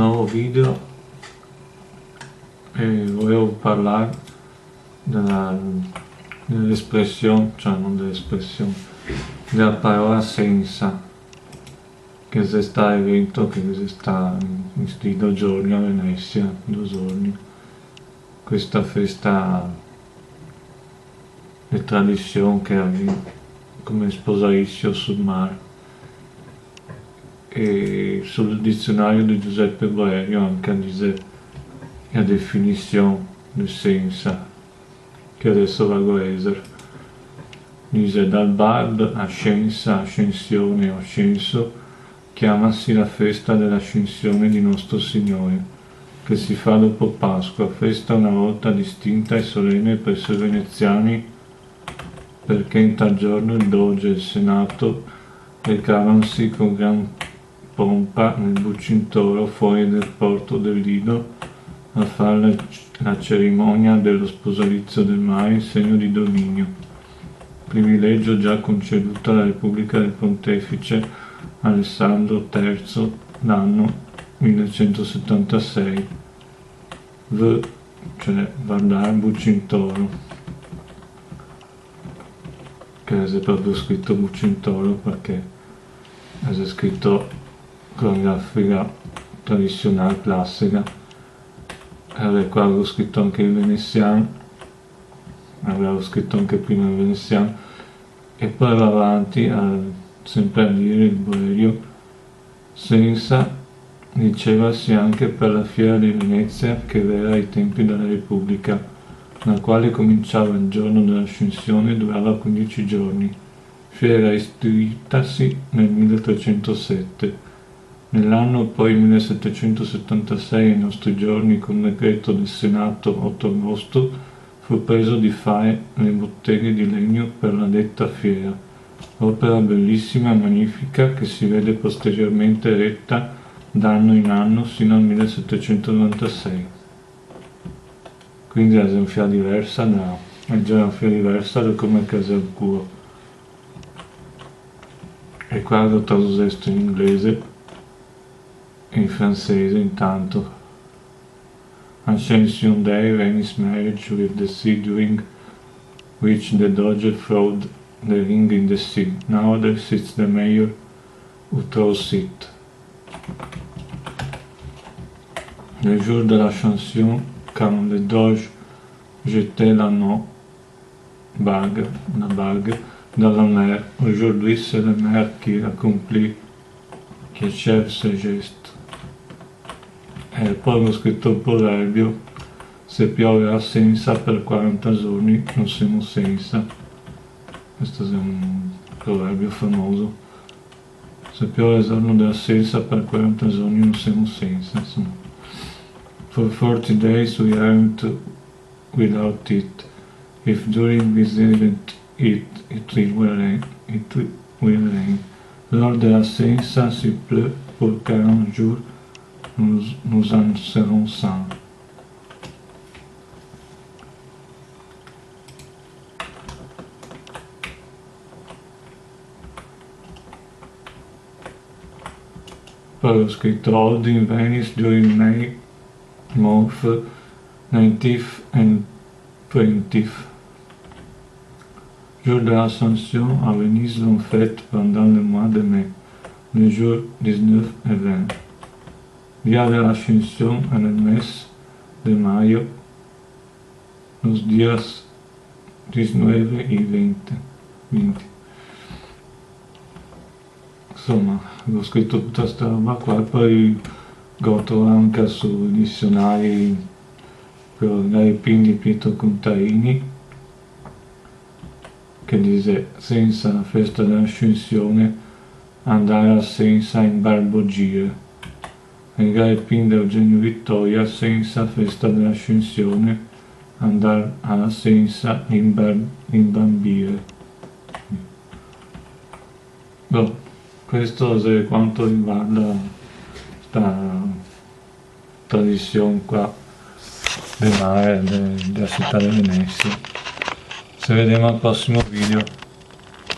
nuovo video e volevo parlare dell'espressione, cioè non dell'espressione, della parola senza, che si sta evento che si sta in sti 2 giorni a Venezia, 2 giorni, questa festa di tradizione che ha come sposalizio sul mare. E sul dizionario di Giuseppe Boerio anche dice la definizione di senza, che adesso vado a leggere. Dice: dal bard ascensa, ascensione o ascenso, chiamasi la festa dell'ascensione di nostro Signore, che si fa dopo Pasqua, festa una volta distinta e solenne presso i veneziani, perché in tal giorno il doge e il senato recavansi con gran pompa nel Bucintoro fuori del porto del Lido a fare la cerimonia dello sposalizio del mare in segno di dominio, privilegio già conceduto alla Repubblica del Pontefice Alessandro III l'anno 1176, cioè Vardar Bucintoro, che è proprio scritto Bucintoro perché è scritto con la figa tradizionale classica. Qua avevo scritto anche il veneziano, avevo scritto anche prima il veneziano, e poi va avanti sempre a dire il Boerio: senza dicevasi anche per la fiera di Venezia, che era ai tempi della Repubblica, la quale cominciava il giorno dell'ascensione e durava 15 giorni. Fiera istituitasi nel 1307. Nell'anno poi 1776, ai nostri giorni, con decreto del Senato 8 agosto, fu preso di fare le botteghe di legno per la detta fiera, opera bellissima e magnifica che si vede posteriormente eretta d'anno in anno sino al 1796. Quindi è una fiera diversa da come casa al culo. E qua l'ho tradotto in inglese e in francese intanto. Ascension Day, Venice marriage with the sea, during which the doge throwed the ring in the sea. Nowadays it's the mayor who throws it. Le jour de l'Ascension, quand le doge jetait la bague dans la mer, aujourd'hui c'est la mer qui accomplit, qui achève ce geste. E poi ho scritto il proverbio: se piove a senza per 40 giorni non siamo senza. Questo è un proverbio famoso. Se piove il giorno della senza per 40 giorni non siamo senza, insomma. For 40 days we aren't without it. If during this event it will rain. Lors de la senza s'il pleut pour 40 jours, nous en serons sans. Poi ho scritto: Old in Venice during May month 19th and 20th. Jour de l'Ascension à Venise l'on fête pendant le mois de mai, les jours 19 et 20. Día de la Ascensión en el mes de mayo, los días 19 y 20. Insomma, ho scritto tutta questa roba qua, e poi goto anche sui dizionari per Garipin di Pietro Contarini, che dice: senza la festa dell'Ascensione, andare a senza in barbogire. E Garipin da Eugenio Vittoria: senza festa dell'Ascensione, andare alla senza in bambire. Questo è quanto riguarda questa tradizione qua del mare della città di Venezia. Ci vediamo al prossimo video.